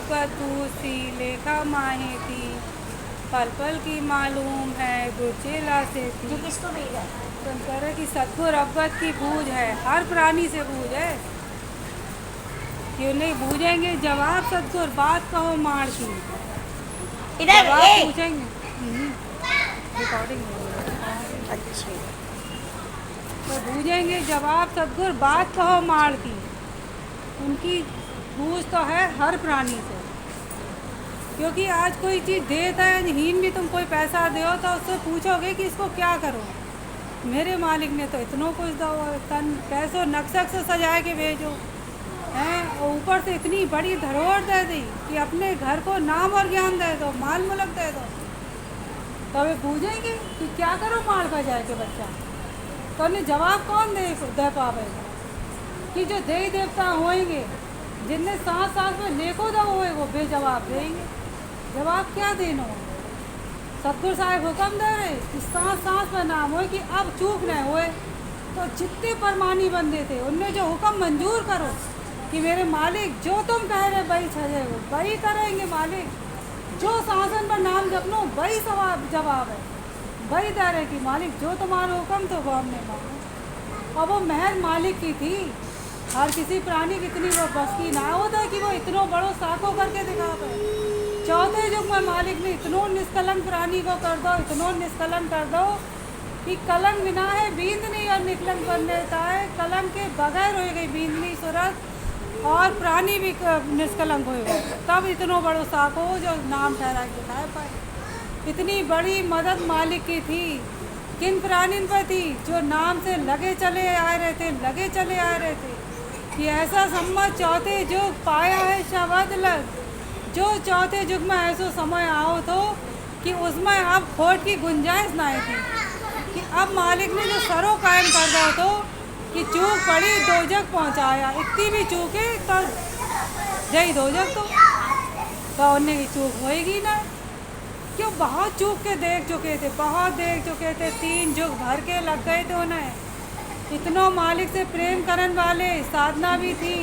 रब्बत दूसी लेखा माहे थी, पल पल की मालूम है गुचेला से थी। जो किसको भेजा है? तो कह रहे कि सद्गुर रब्बत की बूझ है, हर प्राणी से बूझ है। क्यों नहीं बूझेंगे जवाब सद्गुर, बात कहो मार की। इधर जवाब ए पूछेंगे। रिकॉर्डिंग अच्छे तो बूझेंगे जवाब सद्गुर, बात कहो मार की। उनकी बूझ तो है हर प्राणी से। क्योंकि आज कोई चीज़ देता है हीन भी, तुम कोई पैसा दो तो उससे पूछोगे कि इसको क्या करो। मेरे मालिक ने तो इतनों कुछ दो, तन कैसो नक्शक से सजा के भेजो हैं, और ऊपर से इतनी बड़ी धरोहर दे दी कि अपने घर को नाम और ज्ञान दे दो, माल मुलक दे दो। तो वे पूछेंगे कि क्या करो माल पर जाए के बच्चा। तो उन्हें जवाब कौन दे पावेगा कि जो देवी देवता होएंगे, जिनने सांस सांस में नेको दो होए, वो बेजवाब देंगे। जवाब क्या देना। सतगुरु साहब हुक्म दे रहे कि सांस सांस में नाम हो कि अब चूक न होए। तो जितने परमानी बंदे थे उनने जो हुक्म मंजूर करो कि मेरे मालिक जो तुम कह रहे वही छजे हो, वही करेंगे मालिक। जो शासन पर नाम जपनो वही जवाब है, वही दे रहे कि मालिक जो तुम्हारा हुक्म तो वो हमने मानो। और वो महज मालिक की थी, हर किसी प्राणी की इतनी वो बस की ना होता है कि वो इतनों बड़ो साको करके दिखावे। चौथे युग में मालिक ने इतनों निष्कलंक प्राणी को कर दो, इतनों निष्कलंक कर दो कि कलंक बिना है बींद नहीं और निकलंक बन देता है। कलंक के बगैर हो गई बींदनी सूरत और प्राणी भी निष्कलंक होएगा, तब इतनों बड़ो साको जो नाम ठहरा के दिखाए पाए। इतनी बड़ी मदद मालिक की थी। किन प्राणी पर थी? जो नाम से लगे चले आ रहे थे, लगे चले आ रहे थे कि ऐसा सम्मत चौथे युग पाया है शब्द लग। जो चौथे युग में ऐसा समय आओ तो कि उसमें अब खोट की गुंजाइश ना थी कि अब मालिक ने जो सरो कायम कर दो तो कि चूक पड़ी दोजक पहुंचाया। इतनी भी चूके तो जय दोजक तो उन्हें की चूक होएगी ना। क्यों बहुत चूक के देख चुके थे, बहुत देख चुके थे, 3 युग भर के लग गए थे उन्हें। इतनों मालिक से प्रेम करने वाले साधना भी थी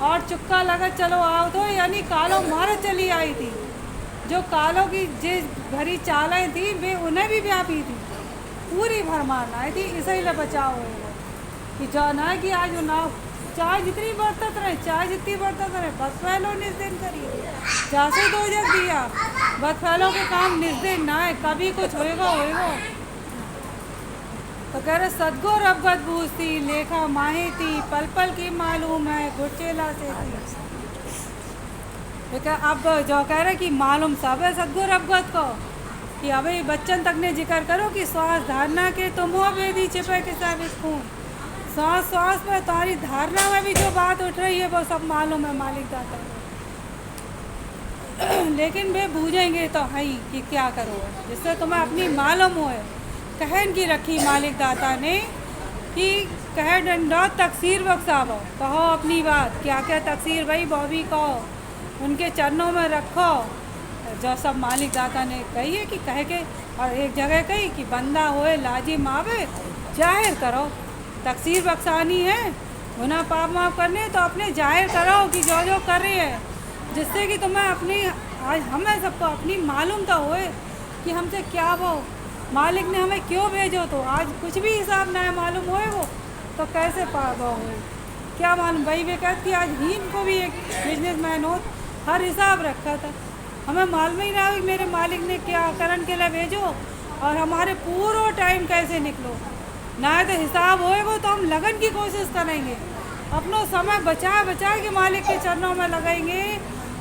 और चुक्का लगा चलो आओ तो यानी कालो मार चली आई थी। जो कालों की जिस भरी चालें थी वे उन्हें भी व्यापी थी, पूरी भरमार आई थी। इसे लिए बचाओ कि जो ना कि आज ना चाहे जितनी बरतत रहे, चाहे जितनी बरतत रहे, बस फैलो निस्दिन करिए। जैसे दो जग दिया बस फैलो के काम निस्दिन ना है, कभी कुछ होएगा होएगा। तो कह रहे सदगुर अवगत बूझती लेखा माही थी, पल पल की मालूम है गुचेला से थी। अब जो कह रहे कि मालूम सब है सदगुर अवगत को कि अभी बच्चन तक ने जिक्र करो कि श्वास धारणा के तुम हो बेदी छिपे के सब खून। सांस सांस में तुम्हारी धारणा में भी जो बात उठ रही है वो सब मालूम है मालिक दाता लेकिन वे बूझेंगे तो है ही कि क्या करो, जिससे तुम्हें अपनी मालूम हो। कहन की रखी मालिक दाता ने कि कह डंडो तकसीर बख्शावो, कहो अपनी बात, क्या क्या तकसीर भाई बॉबी कहो, उनके चरणों में रखो। जो सब मालिक दाता ने कही है कि कह के, और एक जगह कही कि बंदा होए लाजिम आवे जाहिर करो। तकसीर बख्शानी है, गुनाह पाप माफ करने तो अपने जाहिर करो कि जो जो कर रही है, जिससे कि तुम्हें अपनी आज हमें सबको अपनी मालूम तो होए कि हमसे क्या वो मालिक ने हमें क्यों भेजो। तो आज कुछ भी हिसाब ना मालूम होए वो तो कैसे पावा हो, क्या मालूम। भाई वे कहती आज हीन को भी एक बिजनेसमैन हो, हर हिसाब रखा था, हमें मालूम ही ना हो मेरे मालिक ने क्या करने के लिए भेजो और हमारे पूरा टाइम कैसे निकलो। ना तो हिसाब होएगा तो हम लगन की कोशिश करेंगे, अपना समय बचा बचा के मालिक के चरणों में लगाएंगे।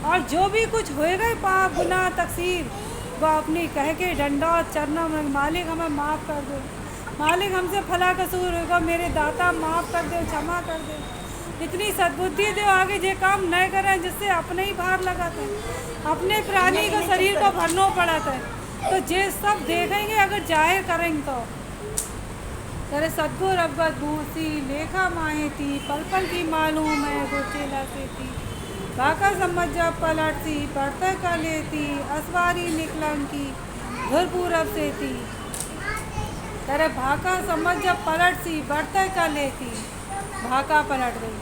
और जो भी कुछ होएगा पाप गुनाह तकसीर वो अपनी कह के डंडा चरणों में मालिक हमें माफ़ कर दो, मालिक हमसे फला कसूर होगा, मेरे दाता माफ़ कर दो, क्षमा कर दो। इतनी सद्बुद्धि दो आगे जे काम न करें जिससे अपने ही भार लगाते हैं, अपने प्राणी को शरीर को भरना पड़ता है। तो जे सब देखेंगे अगर जाहिर करेंगे तो तेरे सदगुर अवगत बूसी लेखा माहे थी, पल पल की मालूम है गुचेला से थी। भाका समझ जब पलट सी पढ़ते का लेती, असवारी निकलंकी धुर पूरब से थी। तेरे भाका समझ जब पलट सी बढ़ते का लेती, भाका पलट गई।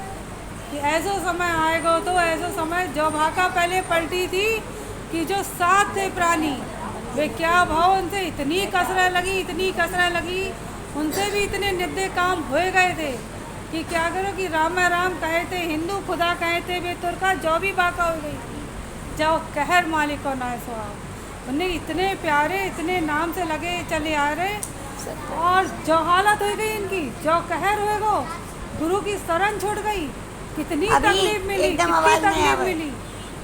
कि ऐसा समय आएगा तो ऐसा समय जो भाका पहले पलटी थी कि जो साथ थे प्राणी वे क्या भाव उनसे इतनी कसरत लगी उनसे भी इतने निब्बे काम हो गए थे कि क्या करो कि राम राम कहे थे हिंदू खुदा कहे थे वे तुर्का जो भी बाका हो गई थी जाओ कहर मालिक को ना सुहाओ। उन्हें इतने प्यारे इतने नाम से लगे चले आ रहे और जो हालत हो गई इनकी जो कहर होएगो गुरु की शरण छूट गई कितनी अभी तकलीफ मिली एकदम कितनी आवाज नहीं आ तकलीफ रही। मिली।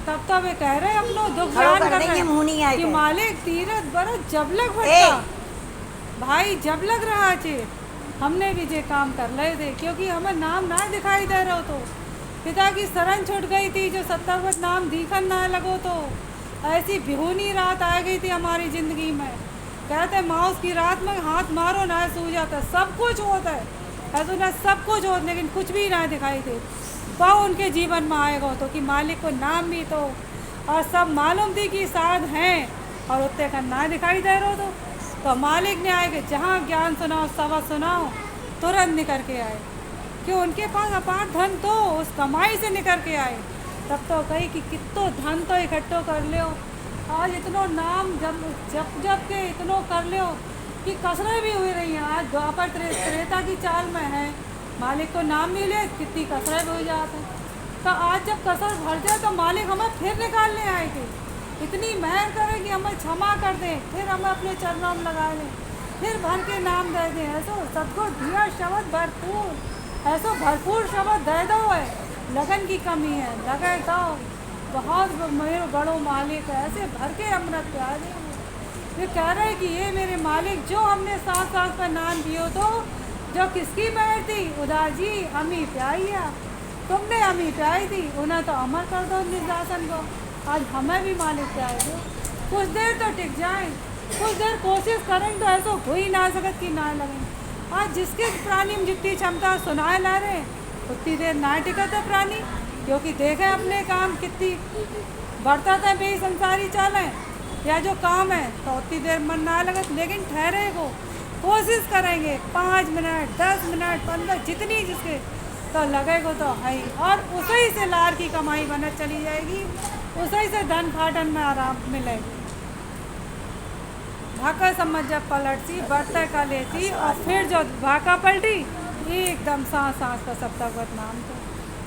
तब तो वे कह रहे अपनो दुख खड़ो जान कर कर देंगे, रहे मुंह नहीं आए कि थे। मालिक तीरथ बरस जब लग ए! भटका भाई जब लग रहा चे हमने भी जे काम कर रहे थे क्योंकि हमें नाम ना दिखाई दे रहा तो पिता की शरण छूट गई थी जो 70 नाम दिखन ना लगो तो ऐसी बिहुनी रात आ गई थी हमारी ज़िंदगी में। कहते माउस की रात में हाथ मारो ना सो जाता सब कुछ होता है ऐसा ना सब कुछ होता लेकिन कुछ भी ना दिखाई दे पाओ उनके जीवन में आएगा तो कि मालिक को नाम भी और सब मालूम थी कि साध हैं और उतने का ना दिखाई दे रहा तो मालिक ने आए कि जहाँ ज्ञान सुनाओ सबक सुनाओ तुरंत निकल के आए कि उनके पास अपार धन तो उस कमाई से निकल के आए। तब तो कही कि कितो धन तो इकट्ठो कर लियो आज इतनो नाम जब के इतनो कर लियो कि कसरें भी हुई रही हैं। आज द्वापर त्रेता की चाल में है मालिक को नाम मिले कितनी कसरें भी हो जाते हैं तो आज जब कसर भर जाए तो मालिक हमें फिर निकालने आए थे इतनी मेहर करें कि हमें क्षमा कर दें फिर हमें अपने चरणों में लगा लें फिर भर के नाम दे दें ऐसो सबको दिया शब्द भरपूर ऐसो भरपूर शब्द दे दो है लगन की कमी है लगे तो बहुत मेरे बड़ो मालिक है ऐसे भर के अमृत प्यारे ये कह रहे हैं कि ये मेरे मालिक जो हमने सांस सांस पर नाम दियो तो जो किसकी मेहर थी उदार जी अमी प्याइया तुमने अमी प्याई थी उन्हें तो अमर कर दो निर्दासन को आज हमें भी मालिक प्यार दो कुछ देर तो टिक जाए कुछ देर कोशिश करें तो ऐसा हो ही ना सकत कि ना लगें। आज जिसके प्राणी में जितनी क्षमता सुनाए ला रहे उतनी देर ना टिकत है प्राणी क्योंकि देखे अपने काम कितनी बढ़ता था बे संसारी चालें या जो काम है तो उतनी देर मन ना लगत लेकिन ठहरे को कोशिश करेंगे 5 मिनट 10 मिनट 15 जितनी जिसके तो लगेगा तो है ही और उसी से लार की कमाई बनत चली जाएगी उसी से धन फाटन में आराम मिलेगी। भाका समझ जब पलटती बर्तन का लेती और फिर जो भाका पलटी एकदम सांस सांस का सप्ताहगत नाम तो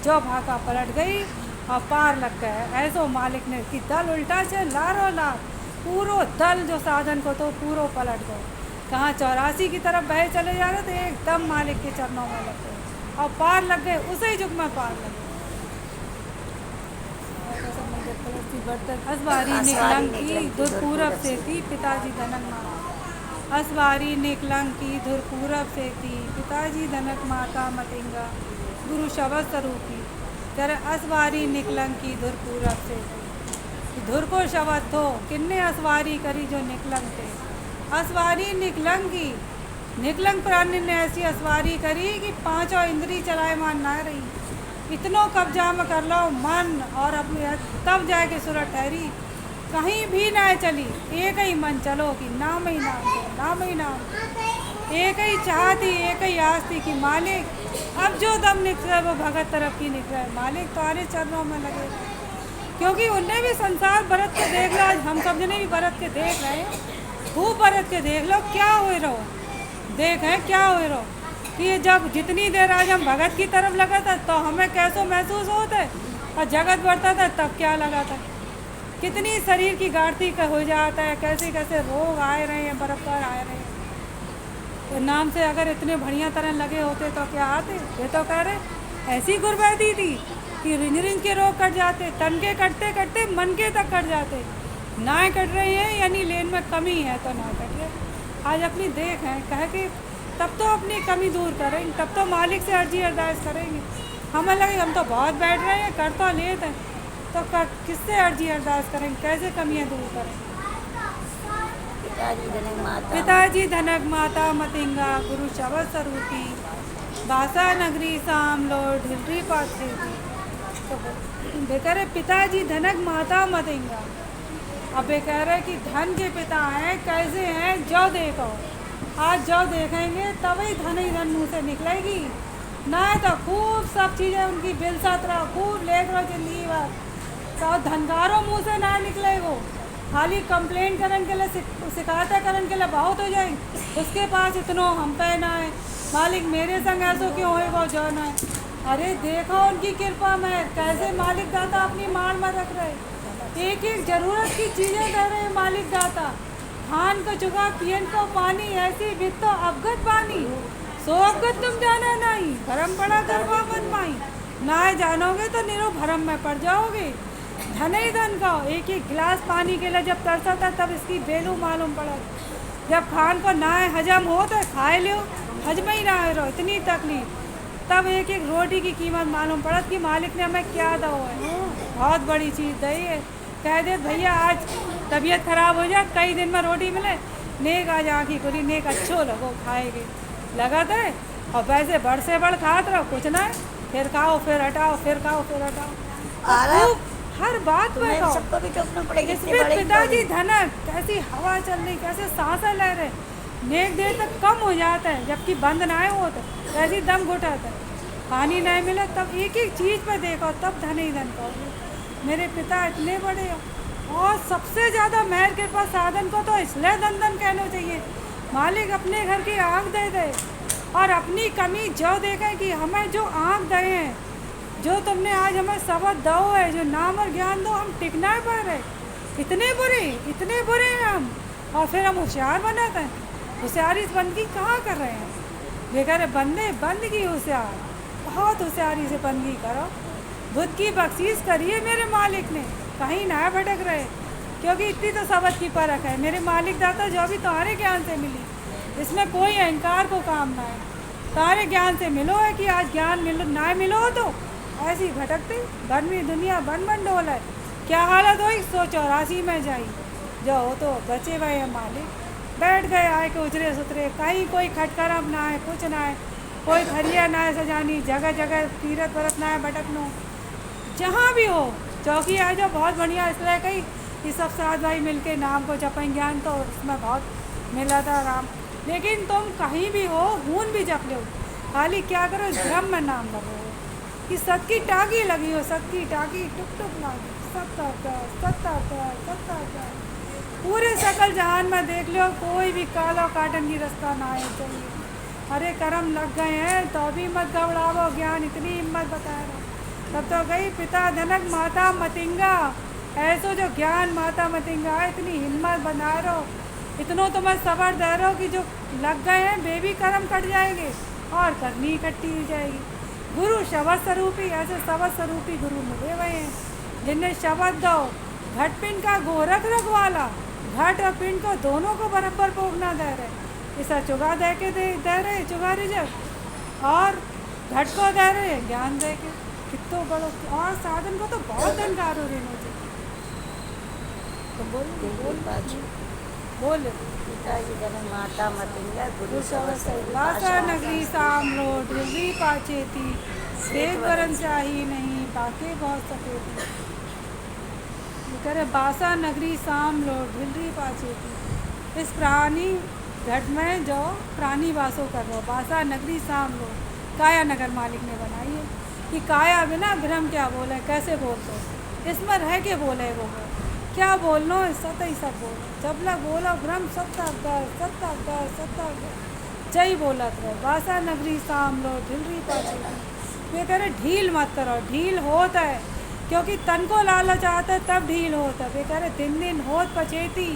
जो भाका पलट गई और पार लग गए ऐसो मालिक ने कि दल उल्टा से लारो लार पूरो दल जो साधन को तो पूरो पलट गए कहाँ 84 की तरफ बहे चले जा रहे थे एकदम मालिक के चरणों में लग गए और पार लग गए उसी युग में पार लग गए। असवारी निकलंग की धुर पूरब से थी पिताजी धनक माता असवारी निकलंग की धुर पूरब से थी पिताजी धनक माता मतिंगा गुरु शब्द स्वरूपी तेरे असवारी निकलंग की धुर पूरब से थी धुर को शब्द थो किन्ने असवारी करी जो निकलंग थे असवारी निकलंग की निकलंग प्राणी ने ऐसी असवारी करी कि 5 इंद्री चलाए मान ना रही इतनो कब्जा में कर लो मन और अपने तब जाके सूरत ठहरी कहीं भी ना चली एक ही मन चलो कि नाम ही नाम दो नाम ही नाम एक ही चाहती एक ही आस थी कि मालिक अब जो दम निकले वो भगत तरफ की निकले मालिक तुम्हारे चरणों में लगे क्योंकि उनने भी संसार बरत के देख लो आज हम सब जने भी बरत के देख रहे हैं वो बरत के देख लो क्या हुए रहो देख है क्या हुए रहो कि जब जितनी देर आज हम भगत की तरफ लगा था तो हमें कैसो महसूस होता है और जगत बढ़ता था तब क्या लगा था कितनी शरीर की गाढ़ती का हो जाता है कैसे कैसे रोग आए रहे हैं बरकरार आए रहे हैं तो नाम से अगर इतने बढ़िया तरह लगे होते तो क्या आते ये तो कह रहे ऐसी गुरबैदी थी कि रिंज रिंज के रोग कट जाते तन के कटते कटते मन के तक कट जाते ना कट रही है यानी लेन में कमी है तो ना कट रहे आज अपनी देख है कह के तब तो अपनी कमी दूर करेंगे तब तो मालिक से अर्जी अरदास करेंगे हमें लगे हम तो बहुत बैठ रहे हैं कर तो लेते हैं तो किससे अर्जी अरदास करेंगे कैसे कमियां दूर करेंगे। पिताजी धनक माता मतिंगा गुरु शब्द स्वरूपी बासा नगरी साम लो ढिलरी पाथे तो बेकर पिताजी धनक माता मतिंगा अब ये कह रहे कि धन के पिता हैं कैसे हैं जो देखो आज जो देखेंगे तभी धन ही धन मुँह से निकलेगी ना तो खूब सब चीज़ें उनकी बिलसत रहो, खूब लेत रहो जिंदगी भर। तो धनकारों मुँह से ना निकले वो, खाली कंप्लेंट करने के लिए शिकायतें करने के लिए बहुत हो जाएंगे। उसके पास इतनो हम पे ना है, मालिक मेरे संग ऐसो क्यों होएगा जो ना है। अरे देखो उनकी कृपा में कैसे मालिक दाता अपनी मार में रख रहे, एक एक जरूरत की चीज़ें दे रहे हैं मालिक दाता। खान को चुका पियन को पानी, ऐसी बित तो अवगत पानी, सो अवगत तुम जाना नहीं, भरम पड़ा गरबा मन माई। ना जानोगे तो निरो भरम में पड़ जाओगे। धन ही धन का एक एक गिलास पानी के लिए जब तरसा था तब इसकी बेलू मालूम पड़ा। जब खान को ना हजम हो तो खाए लो, हजम ही ना रहो, इतनी तकलीफ। तब एक एक रोटी की कीमत मालूम पड़ा कि मालिक ने हमें क्या दो है, बहुत बड़ी चीज़ दी है। कह दे भैया आज तबीयत खराब हो जाए, कई दिन में रोटी मिले, नेक आज आँखी खुली, नेक अच्छो लगो खाएगे लगा थे। और वैसे बढ़ से बढ़ खात रहो, कुछ ना फिर खाओ फिर हटाओ, फिर खाओ फिर हटाओ, खूब हर बात में खाओ। सबको भी टोकना पड़ेगा। इसमें पिताजी धनक कैसी हवा चल रही, कैसे सांसें ले रहे, नेक देर तक कम हो जाता है, जबकि बंद ना हो तो कैसी दम घुटाता है। पानी नहीं मिला तब एक एक चीज़ पे देखो, तब धन ही धन कहोगे। मेरे पिता इतने बड़े हो, और सबसे ज़्यादा मेहर के पास साधन को तो इसलिए धन धन कहना चाहिए। मालिक अपने घर की आँख दे दे, और अपनी कमी जो देखे कि हमें जो आँख दे हैं, जो तुमने आज हमें सबक दो है, जो नाम और ज्ञान दो, हम टिकना ही पा रहे। इतने बुरे हैं हम, और फिर हम होशियार बनाते हैं। होशियारी इस बंदगी कहाँ कर रहे हैं? बेकार बंदे बंदगी होशियार, बहुत होशियारी से बंदगी करो। बुद्ध की बख्शीश करिए मेरे मालिक ने, कहीं ना भटक रहे, क्योंकि इतनी तो सबक की परख है। मेरे मालिक दाता जो भी तुम्हारे ज्ञान से मिली, इसमें कोई अहंकार को काम ना है। तुम्हारे ज्ञान से मिलो है कि आज ज्ञान मिलो ना मिलो तो ऐसी भटकते धर्मी दुनिया बन डोल है। क्या हालत हुई 184 में जाई, जो हो तो बचे हुए हैं मालिक। बैठ गए आए के उजरे सुतरे, कहीं कोई खटकरम ना है, कुछ ना है, कोई खरिया ना है सजानी, जगह जगह तीरथ व्रत ना है भटकनो। जहाँ भी हो चौकी आ जाओ, बहुत बढ़िया। इसलिए कही कि सब साथ भाई मिलके नाम को जपें ज्ञान, तो उसमें बहुत मिला था आराम। लेकिन तुम कहीं भी हो, हून भी जप लो, खाली क्या करो ब्रह्म में नाम लगो, कि सत की टाकी लगी हो, सत की टाकी टुक टुक लगी, सत्ता पूरे सकल जहान में देख लो, कोई भी काला काटन की रास्ता ना आए चाहिए। अरे कर्म लग गए हैं तो भी मत घबराओ, ज्ञान इतनी हिम्मत बता रहा। तब तो गई पिता धनक माता मतिंगा, ऐसो जो ज्ञान माता मतिंगा, इतनी हिम्मत बना रहो, इतनों तो मैं सबर दे रहा हूँ कि जो लग गए हैं बेबी कर्म कट जाएंगे और करनी इकट्ठी हो जाएगी। गुरु शब्द स्वरूपी, ऐसे शब्द स्वरूपी गुरु मिले हुए हैं जिन्हें शब्द दो। घट पिंड का गोरख रखवाला, घट और पिंड को दोनों को बराबर भोगना दे रहे। ऐसा चुगा दे रहे चुगा रिजर्व, और घट को दे रहे ज्ञान दे के, कितो बड़ो। और साधन को तो बहुत धनकार हो रहे मुझे। तो बोल पिताजी धन माता मतिंगा गुरु भाषा नगरी सामलो ढिलरी पाचेती, सेव वरन चाही नहीं बाके बहुत सकेती। करे बासा नगरी सामलो ढिलरी पाचेती, इस प्राणी घट में जो प्राणी वासो कर रहा, बासा नगरी सामलो, काया नगर मालिक ने बनाई है। कि काया बिना भ्रम क्या बोले, कैसे बोलते, इसमें रह के बोले वो क्या बोलना है, सत ही सब बोलो। जब लग बोला भ्रम सत्ता जय बोलत रहे। बासा नगरी सामलो ढिलरी पाचेती, ये कह रहे ढील मत करो, ढील होता है क्योंकि तन को लालच आता है तब ढील होता है। वे कह रहे दिन दिन होत पचेती,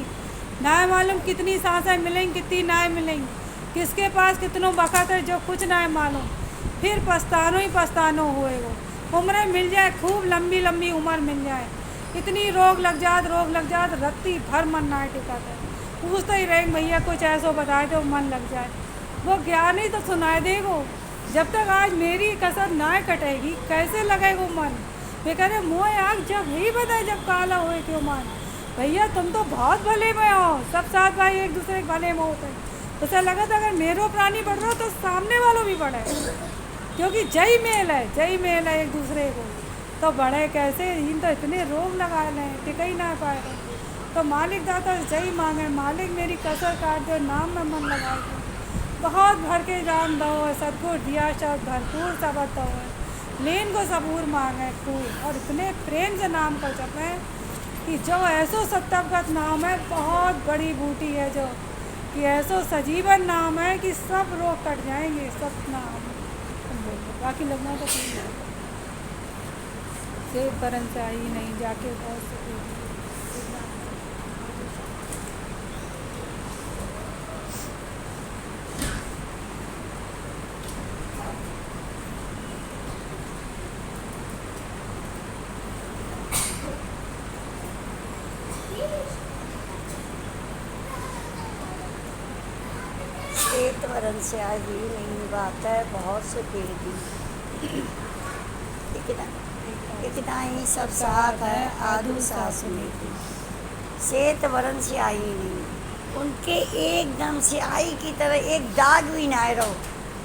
ना मालूम कितनी सांसें मिलेंगी कितनी ना मिलेंगी, किसके पास कितनों बखत है जो कुछ ना मालूम, फिर पछतानो ही पछतानो हुए। वो उम्रें मिल जाए, खूब लंबी लंबी उम्र मिल जाए, इतनी रोग लग जात रत्ती भर मन ना टिकाता है। पूछते ही रहे भैया कुछ ऐसा बताए तो मन लग जाए, वो ज्ञान ही तो सुनाए देगो। जब तक आज मेरी कसर ना कटेगी कैसे लगेगो मन। वे कह रहे मोह आग जब ही बताए जब काला हुए क्यों मान। भैया तुम तो बहुत भले में हो, सब साथ भाई एक दूसरे के भले में होते हैं। तो ऐसा लगा था अगर मेरो प्राणी बढ़ रहा हो तो सामने वालों भी बढ़े, क्योंकि जय मेल है एक दूसरे को। तो बढ़े कैसे, इन तो इतने रोग लगा लें टिक ही ना पाए। तो मालिक दाता जय मांगे, मालिक मेरी कसर काट दो, नाम में मन लगा दो। बहुत भर के जान दो सतगुर दिया शब्द भरपूर सबत हो लेन को सबूर मांगे खूब और इतने प्रेम से नाम को जपे कि जो ऐसो सत्तवगत नाम है, बहुत बड़ी बूटी है जो कि ऐसो सजीवन नाम है कि सब रोग कट जाएंगे। सब नाम तुम बोलो, बाकी लगना तो कोई नहीं से परन से आई नहीं जाके बहुत से श्वेत वरण से आई नहीं बात है बहुत से बेदी, इतना ही सब साथ है आधु सास में भी। श्वेत वरण से आई नहीं, उनके एकदम से आई की तरह एक दाग भी ना रहो,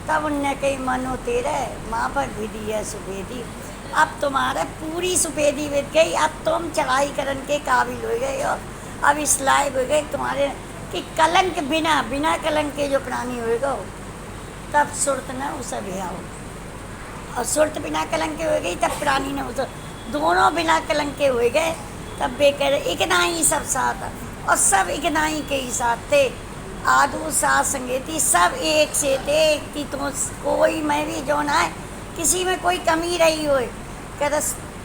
तब उनने कही मनो तेरे माँ पर विधि है सुपेदी। अब तुम्हारा पूरी सुपेदी बीत गई, अब तुम चढ़ाई करन के काबिल हो गए हो, अब इस लायक हो गए तुम्हारे कि कलंक बिना बिना कलंक के जो प्राणी होएगा तब सुरत न उसे भियाओ, और सुरत बिना कलंक के हो गई तब प्राणी ने उसे, दोनों बिना कलंक के हो गए तब बेकर इकना ही सब साथ, और सब इकना ही के ही साथ थे। आदू साथ संगेती सब एक से थे कि तुम कोई मैं भी जो ना है किसी में कोई कमी रही हो, कर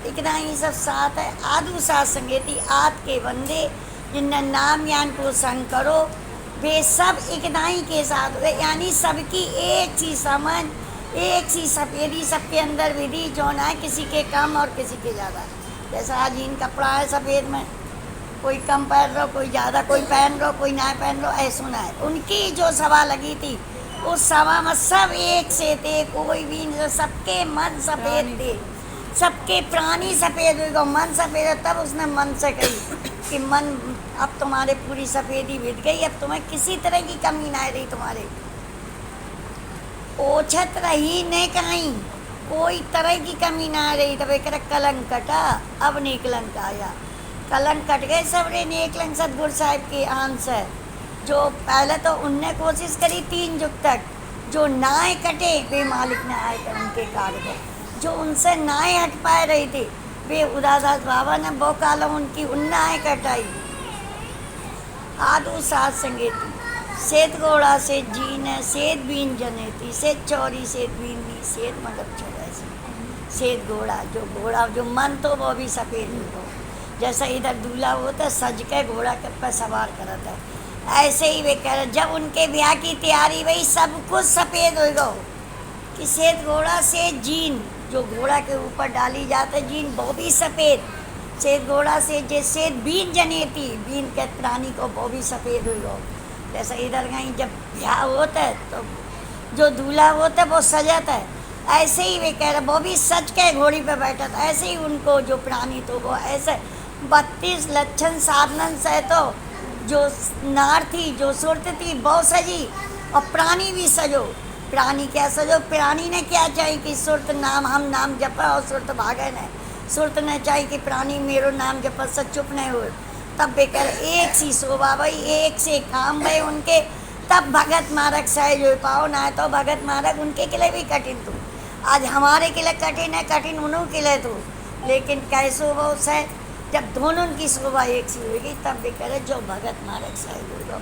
इकना ही सब साथ है। आदू साथ संगेती आद के बंदे जिनने नाम ज्ञान को संग करो वे सब इकनाई के साथ हुए, यानी सबकी एक सी समझ एक सी सफेदी, सबके अंदर विधि जो ना है किसी के कम और किसी के ज़्यादा। जैसा आज इन कपड़ा है सफ़ेद में, कोई कम पहन रहो कोई ज़्यादा, कोई पहन रहो कोई ना पहन रहो, ऐसा ना है। उनकी जो सभा लगी थी उस सभा में सब एक से थे, कोई भी नहीं, सबके मन सफ़ेद थे, सबके प्राणी सफ़ेद हुए, मन सफ़ेद है। तब उसने मन से कही कि मन अब तुम्हारे पूरी सफ़ेदी बीत गई, अब तुम्हें किसी तरह की कमी ना रही, तुम्हारे ओछत रही ने कहीं कोई तरह की कमी ना रही। तब एक कलंक कटा अब निकलंक आया, कलंक कट गए सबरे नेकलंक सतगुरु साहिब के आन से। जो पहले तो उनने कोशिश करी 3 युग तक, जो नाए कटे वे मालिक ने आए थे उनके कार्य, जो उनसे नाए हट पाए रही थी वे उदादास बाबा ने बोकालो उनकी उन्नाए कटाई। आदू साथ संगेती सेत घोड़ा से जीने सेत बीन जनेती सेत चौरी सेत बीनी सेत मतलब चौरासी सेत घोड़ा जो मन तो वो भी सफ़ेद हो, जैसा इधर दूल्हा होता सज के घोड़ा के पर सवार करता है, ऐसे ही वे कह रहे जब उनके ब्याह की तैयारी वही सब कुछ सफ़ेद हो गो कि सेत घोड़ा से जीन जो घोड़ा के ऊपर डाली जाती जीन वो भी सफ़ेद, सेत घोड़ा से जैसे बीन जनेती बीन के प्राणी को वो भी सफ़ेद हुई हो। जैसा इधर कहीं जब ब्याह होता है तो जो दूल्हा होता है वो सजाता है, ऐसे ही वे कह रहे वो भी सज के घोड़ी पे बैठा था, ऐसे ही उनको जो प्राणी तो वो ऐसे 32 लक्षण साधन से तो जो नार थी जो सुरत थी वो सजी और प्राणी भी सजो। प्राणी क्या सजो, प्राणी ने क्या चाहिए कि सुरत नाम हम नाम जपा और सुरत भागे न, सुरत ने चाहिए कि प्राणी मेरो नाम जपा से चुप नहीं हुए। तब बेकर एक सी शोभा भाई एक से काम भाई उनके, तब भगत मारक सहज हो पाओ ना, तो भगत मारक उनके के लिए भी कठिन तू, आज हमारे के लिए कठिन है, कठिन उन्हों के लिए तू, लेकिन कैसो वो सह जब दोनों की शोभा एक सी होगी तब बेकर जो भगत मारक सहज होगा।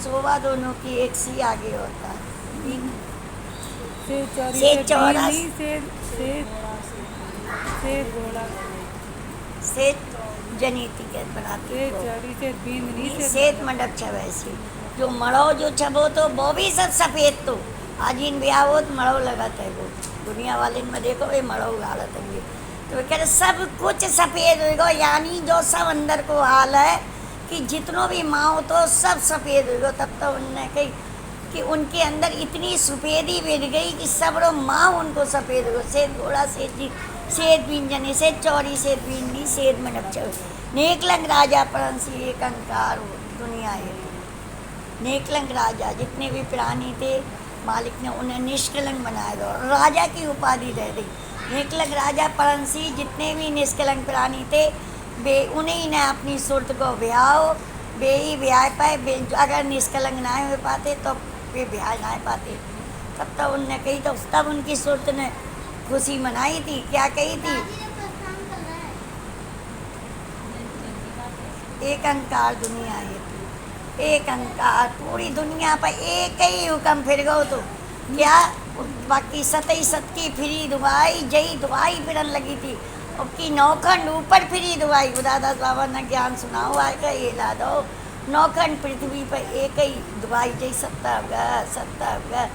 शोभा दोनों की एक सी आगे होता है। से चौरासी से जनीति के बनाती सेत मंडप छवैसी जो मड़ो जो छबो तो वो भी सब सफ़ेद, तो आज इन ब्याह हो तो मड़ो लगाता है, वो दुनिया वाले में देखो वे मड़ो गालत है, तो कह रहे सब कुछ सफ़ेद होगा, यानी जो सब अंदर को हाल है कि जितनों भी माँ हो तो सब सफ़ेद होगा। तब तो उनने कही कि उनके अंदर इतनी सफ़ेदी बढ़ गई कि सब रो माँ उनको सफ़ेद हो, सेत घोड़ा सेत जी सेत बीन जने सेत चौरी सेत बीनी सेत मंडप चौ नेकलंग राजा परंसी एक अंकार दुनिया है। नेकलंग राजा जितने भी प्राणी थे मालिक ने उन्हें निष्कलंक बनाया दो, राजा की उपाधि दे दी। नेकलंग राजा परंसी जितने भी निष्कलंक प्राणी थे वे उन्हीं ने अपनी सुरत को ब्याहो, वे ही ब्याह पाए, अगर निष्कलंक ना हो पाते तो पे बिहार ना पाते। तब तक उनने कही तो तब उनकी सूरत ने खुशी मनाई थी। क्या कही थी? एक अंकार दुनिया है, एक अंकार पूरी दुनिया पर एक ही हुक्म फिर गो तो क्या बाकी सतई सत की फिरी दुआई जई दुआई फिरन लगी थी। उसकी नौखंड ऊपर फिरी दुआई। गुरुदास बाबा ने ज्ञान सुना हुआ है ये ला दो। नौखंड पृथ्वी पर एक ही दुआई जई सत्ता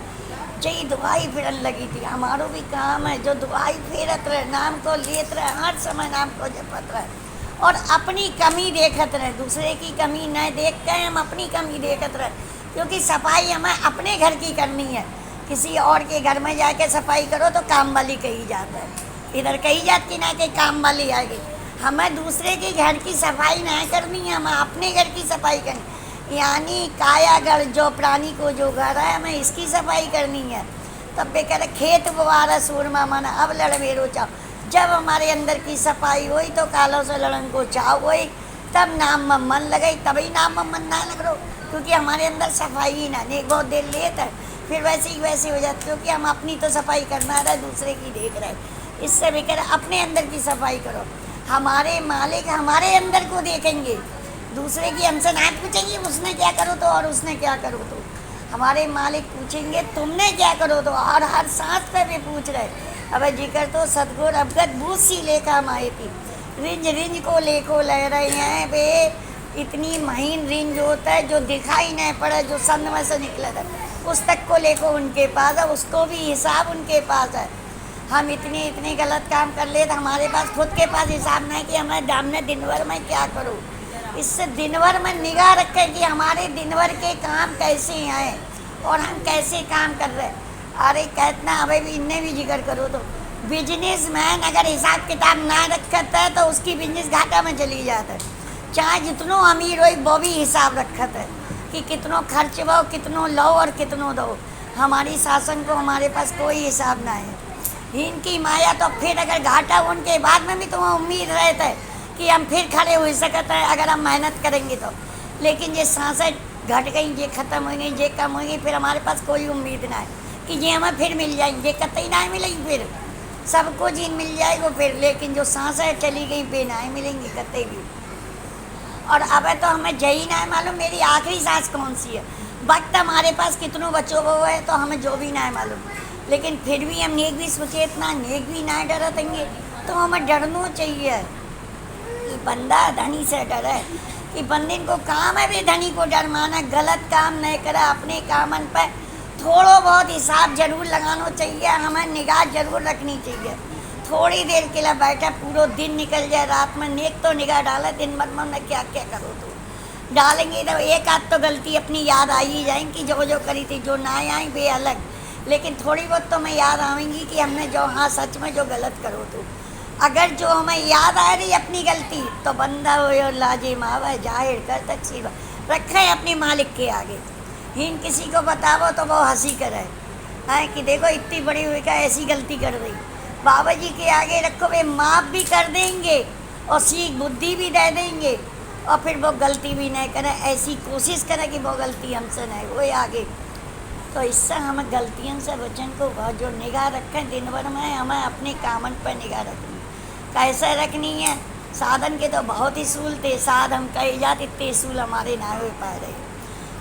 जई दुआई फिरन लगी थी। हमारो भी काम है जो दुआई फेरत रहे, नाम को लेत रहे, हर समय नाम को जपत रहे और अपनी कमी देखत रहे। दूसरे की कमी न देख के हम अपनी कमी देखत रहे, क्योंकि सफाई हमें अपने घर की करनी है। किसी और के घर में जाके सफाई करो तो काम वाली कही जाता है, इधर कही जाती ना कि काम वाली आएगी। हमें दूसरे के घर की सफाई नहीं करनी है, हमें अपने घर की सफाई करनी। यानी कायागढ़ जो प्राणी को जो घर है हमें इसकी सफाई करनी है। तब पे कह रहे खेत बुआरा सूरमा माना अब लड़ मेरो चाव। जब हमारे अंदर की सफाई हुई तो कालों से लड़न को चाव हुई, तब नाम में मन लगाई। तभी नाम में मन ना लग रहा, क्योंकि हमारे अंदर सफाई ही ना नहीं। बहुत देर लेट है फिर वैसे ही वैसे हो जाती, क्योंकि हम अपनी तो सफाई करना रहे, दूसरे की देख रहे। इससे भी कह रहे अपने अंदर की सफाई करो। हमारे मालिक हमारे अंदर को देखेंगे, दूसरे की हमसे ना पूछेंगे उसने क्या करो तो और उसने क्या करो तो। हमारे मालिक पूछेंगे तुमने क्या करो तो, और हर सांस पे भी पूछ रहे। अब जिक्र तो सदगुर अवगत भूत सी लेखा माए थी। रिंज रिंज को लेको ले रहे हैं बे। इतनी महीन रिंज होता है जो दिखाई नहीं पड़ा, जो संद में से निकला था उस तक को लेको उनके पास है, उसको भी हिसाब उनके पास है। हम इतने गलत काम कर ले तो हमारे पास खुद के पास हिसाब नहीं कि हमें दामने दिन भर में क्या करूँ। इससे दिन भर में निगाह रखें कि हमारे दिन भर के काम कैसे हैं और हम कैसे काम कर रहे हैं। अरे कहतना अभी भी इन्हें भी जिक्र करो तो बिजनेस मैन अगर हिसाब किताब ना रखता है तो उसकी बिजनेस घाटा में चली जाता है। चाहे जितनों अमीर हो वो भी हिसाब रखता है कि कितनों खर्च वो, कितनों लो और कितनों दो। हमारी शासन को हमारे पास कोई हिसाब ना है। इनकी माया तो फिर अगर घाटा उनके बाद में भी तुम्हें उम्मीद रहता है कि हम फिर खड़े हो सकते हैं अगर हम मेहनत करेंगे तो। लेकिन ये सांसें घट गई, ये ख़त्म हो गई, ये कम हो गई, फिर हमारे पास कोई उम्मीद ना है कि ये हमें फिर मिल जाएंगे। कतई ना मिलेंगी, फिर सबको जी मिल जाएगा फिर। लेकिन जो सांसें चली गई वे ना मिलेंगी कतई भी। और अब तो हमें यही ना मालूम मेरी आखिरी सांस कौन सी है। वक्त हमारे पास कितनों बच्चों को है तो हमें जो भी ना मालूम, लेकिन फिर भी हम नेक भी सोचे इतना नेक भी ना डर देंगे तो हमें डरना चाहिए कि बंदा धनी से डरे, कि बंदे को काम है भी धनी को डर माना। गलत काम नहीं करा, अपने कामन पर थोड़ा बहुत हिसाब जरूर लगाना चाहिए। हमें निगाह जरूर रखनी चाहिए। थोड़ी देर के लिए बैठा पूरा दिन निकल जाए, रात में नेक तो निगाह डाला, दिन भर में क्या क्या करो तो डालेंगे तो एक आध तो गलती अपनी याद आ ही जाएंगी जो जो करी थी। जो ना आई वे अलग, लेकिन थोड़ी बहुत तो मैं याद आएंगी कि हमने जो हाँ सच में जो गलत करो तो। अगर जो हमें याद आ रही अपनी गलती तो बंदा हो और लाजे मावा जाहिर कर तकसीर रखे अपने मालिक के आगे। हिन किसी को बतावो तो वो हंसी करे है कि देखो इतनी बड़ी हुई का ऐसी गलती कर रही। बाबा जी के आगे रखो, वे माफ़ भी कर देंगे और सीख बुद्धि भी दे देंगे और फिर वो गलती भी नहीं करें। ऐसी कोशिश करें कि वो गलती हमसे नहीं हो आगे। तो इससे हमें गलतियों से बचन को बहुत जो निगाह रखें दिन भर में। हमें अपने कामन पर निगाह रखनी। कैसे रखनी है? साधन के तो बहुत ही सूल थे, साध हम कही जाते इतने सूल हमारे ना हो पा रहे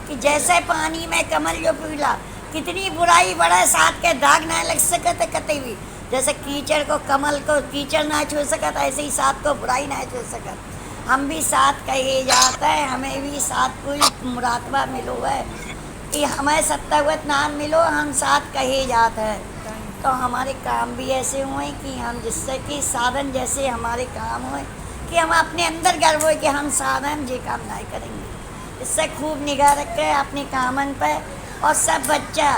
कि जैसे पानी में कमल जो पीला, कितनी बुराई बढ़े साथ के दाग ना लग सकते कतई भी। जैसे कीचड़ को कमल को कीचड़ ना छू सकता, ऐसे ही साथ को बुराई ना छू सकता। हम भी साथ कहे जाता है, हमें भी साथ कोई मुराकबा मिलो है कि हमें सत्तावत नाम मिलो, हम साथ कहे जाते हैं। तो हमारे काम भी ऐसे हुए कि हम जिससे कि साधन जैसे हमारे काम हुए कि हम अपने अंदर गर्व हो कि हम साधन ये काम नहीं करेंगे। इससे खूब निगाह रखें अपने कामन पर। और सब बच्चा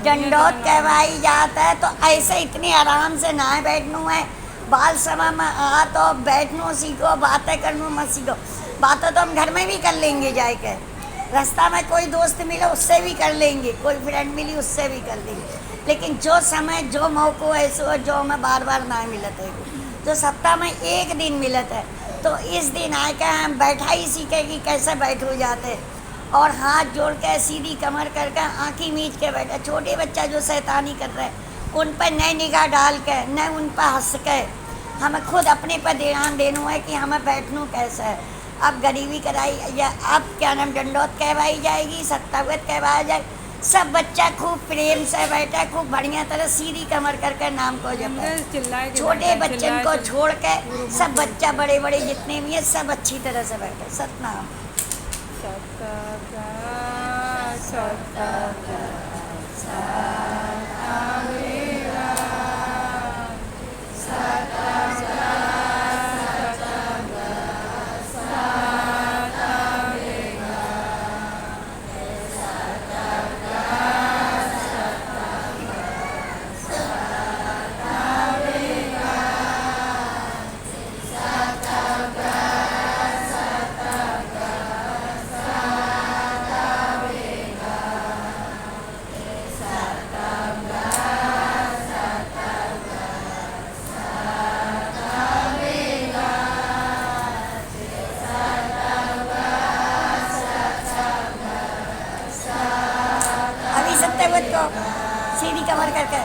डंडौत कहवाई जाता है तो ऐसे इतने आराम से ना बैठना है। बाल समय में आ तो बैठना सीखो, बातें करना मत सीखो। बातें तो हम घर में भी कर लेंगे जाकर, रास्ता में कोई दोस्त मिले उससे भी कर लेंगे, कोई फ्रेंड मिली उससे भी कर लेंगे। लेकिन जो समय जो मौको ऐसे जो हमें बार बार ना मिलता है, जो सप्ताह में एक दिन मिलता है, तो इस दिन आकर हम बैठा ही सीखे कि कैसे बैठ हो जाते और हाथ जोड़ के सीधी कमर करके आँखें मीच के बैठा। छोटे बच्चा जो शैतानी कर रहे हैं उन पर नए निगाह डाल के, न उन पर हंस के, हमें खुद अपने पर ध्यान देना है कि हमें बैठनू कैसा है। अब गरीबी कराई या अब क्या नाम डंडौत कहवाई जाएगी, सत्तावत कहवाया जाए। सब बच्चा खूब प्रेम से बैठा, खूब बढ़िया तरह सीधी कमर करके नाम को जपे। चिल्लाए के छोटे बैठा, बच्चन चिल्लाए को के- छोड़ के सब बच्चा बड़े बड़े जितने भी हैं सब अच्छी तरह से बैठे। सतनाम। सतका सतका अभी सत्तावत को सीधी कमर करके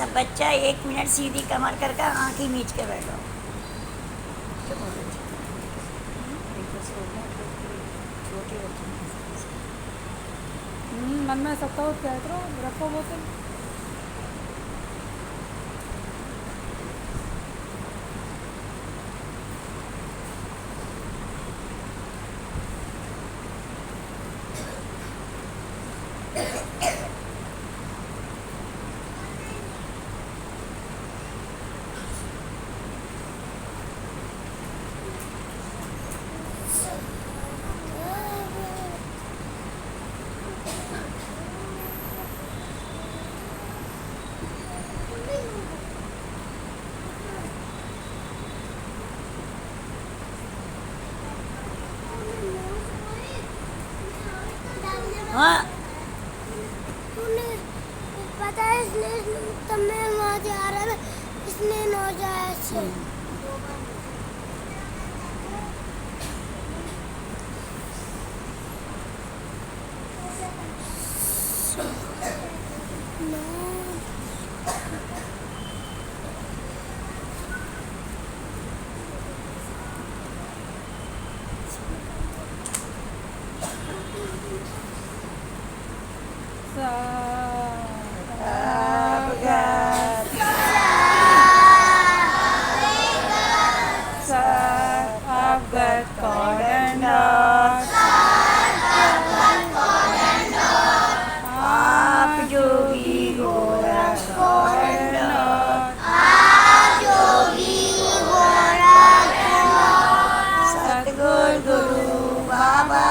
सब बच्चा 1 मिनट सीधी कमर कर आँखें मीच के बैठो। छोटे बच्चे मन में सकता हो क्या करो, रखो बोतल। हाँ तूने पता है इसने तब मैं वहाँ से आ रहा था, इसने नौजाया से I've got corn and nuts. आप जोगी गोरा Corn and nuts. Satguru Guru Baba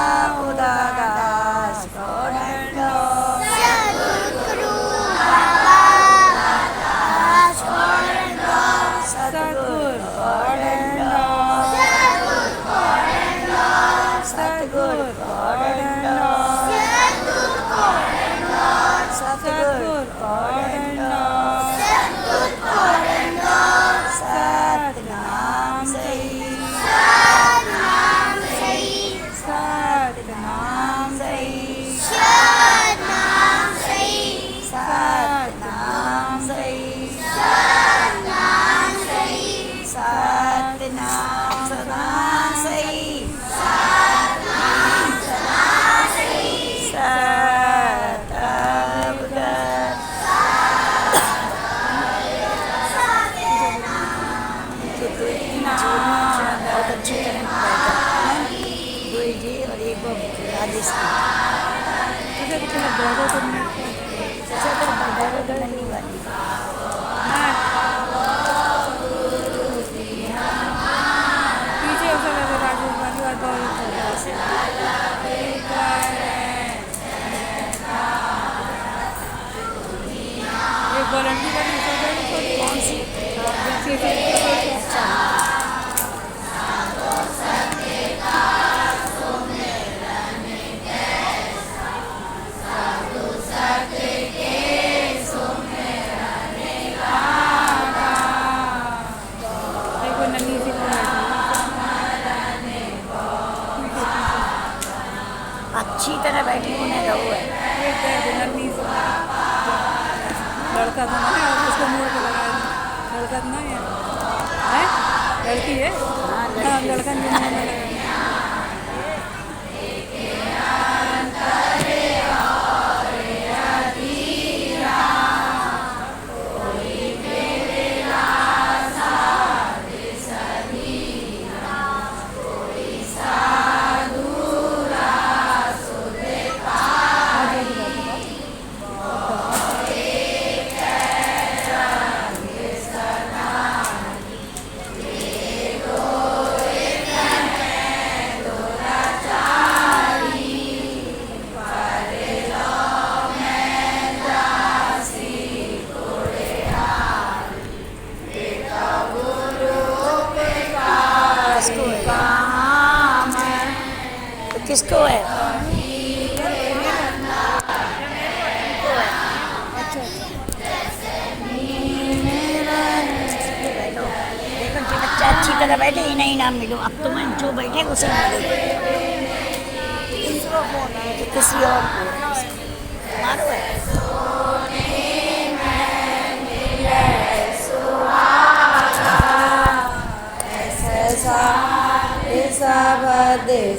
उदारदास गौरंडो Sadhguru corn and nuts. Sadhguru corn and nuts. Satguru Sadhguru corn and nuts. Satnam सही Satnam सही सतनाम सही सतनाम सही सतनाम सदा सही सत अवगत बहुत अच्छी तरह बैठा गुरु जी और एक वो राजेश तुझे कुछ लग गया तो तुमने नन्ही वाली पीछे उसे लगे राजेश वाली और बहुत एक वॉलंटी वाली कौन सी अच्छा एक वो नन्ही सी वो अच्छी तरह बैठी उन्हें रहो है एक नन्ही सी लड़का था ना और उसको मोड़ के लगाया लड़का तो नहीं है लड़की है हाँ लड़का नहीं मोड़ में लगाया किसको है देखो जो बच्चा अच्छी तरह बैठे इन्हें इनाम मिलो अब तुम्हें जो बैठे उसे मिले किसी और को मारो है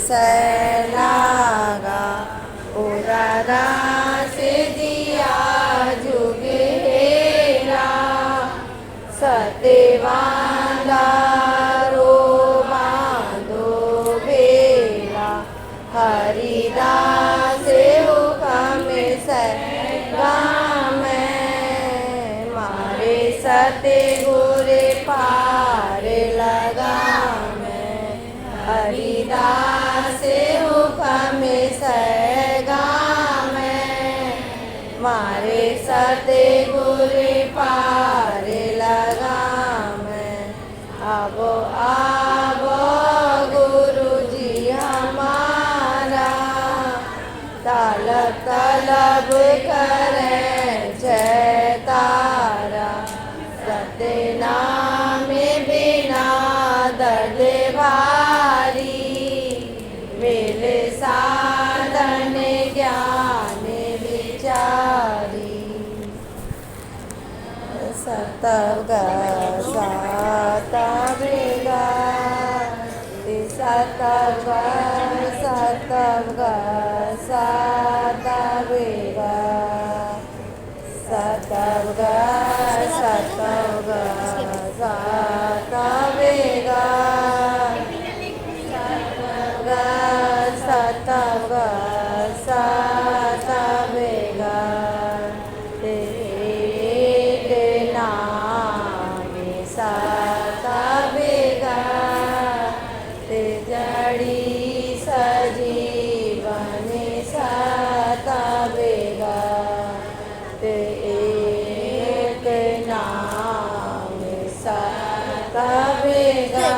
सै लागा उरादा से दिया जुगेरा सतेवांदा रो बांधो बेला हरिदास हुकम सगा में मारे सते गुरे पार लगा में हरिदास हुकम सगा में मारे सते गुरे पार लगा में आबो आबो गुरु जी हमारा तलब तलब करें जय तारा सतनाम बिना दर्द भारी मिल साधन ज्ञान विचारी सतव सतव सतव सतव सतव सतव सतव सतव सतव नाम सतवेगा ते जड़ी सजीवन सतवेगा ते एक नाम सतवेगा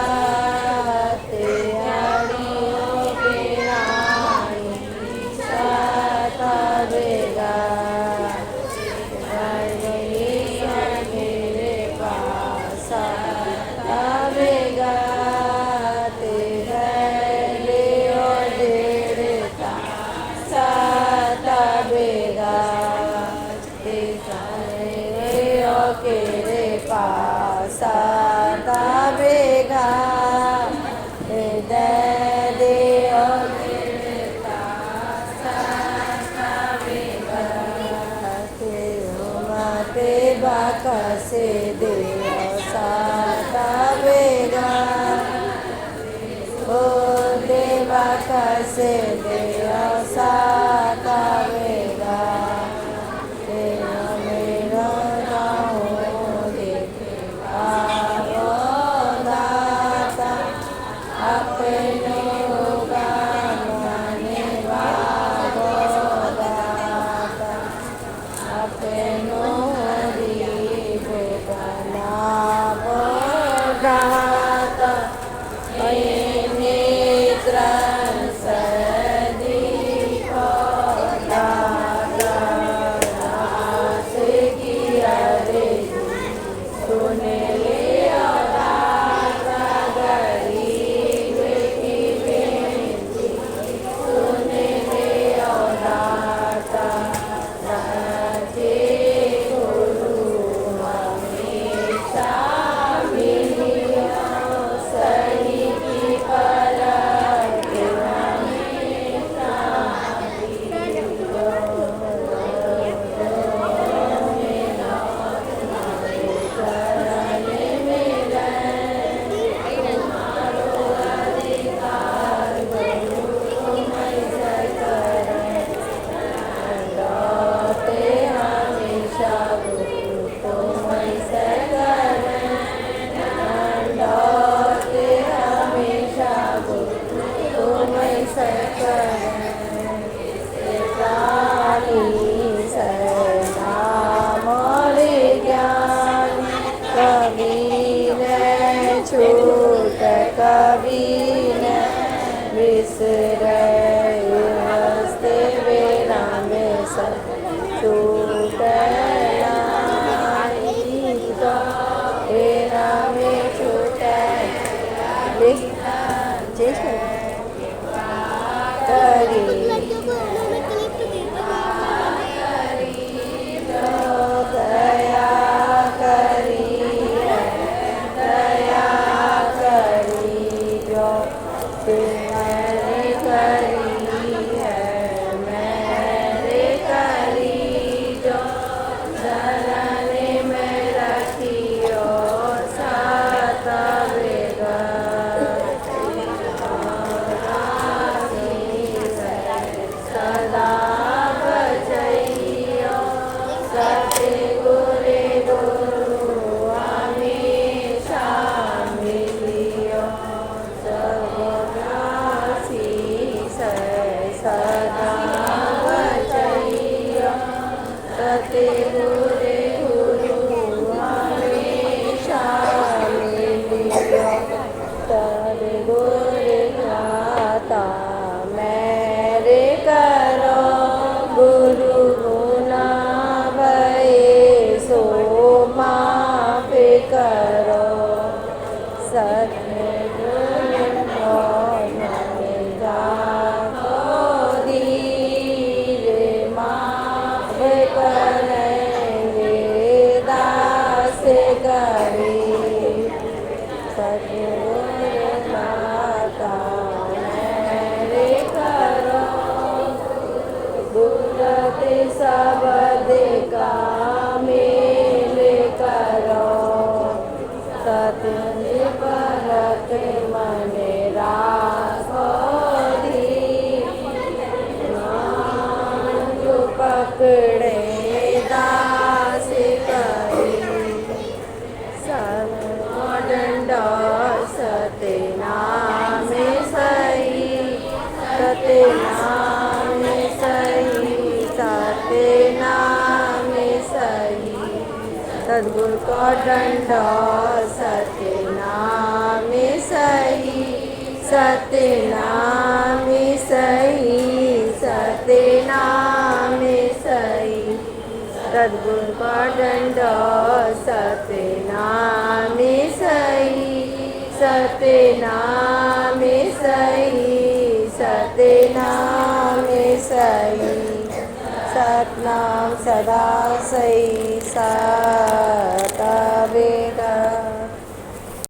ते हरियों के नाम सतवेगा मेरे पास सतवेगा ते लियो देरता सतवेगा ते लियो के पास सतवेगा ते दे दियो देरता सतवेगा ते मते बाकसे दियो सतवेगा ओ देवा कसे दियो सतवेगा तेरा मेरा नाम देखे आओ दाता अपने होगा माने वागो दाता अपनो री होगा से करे सतगुरु दाता मेरे करो गुरति सबद का मेल करो सत्य परत मन राखो जो पकड़े दास करी सब डंडा सत्य नाम सही सत्य नाम सही सत्य नाम सही सद्गुरु का डंडा सत्य नाम सही सत्य नाम सही सत्य नाम सही सद्गुरु का डंडा सत्य नाम सही सत्य नाम सही सत्य नाम सही सतनाम सदा सही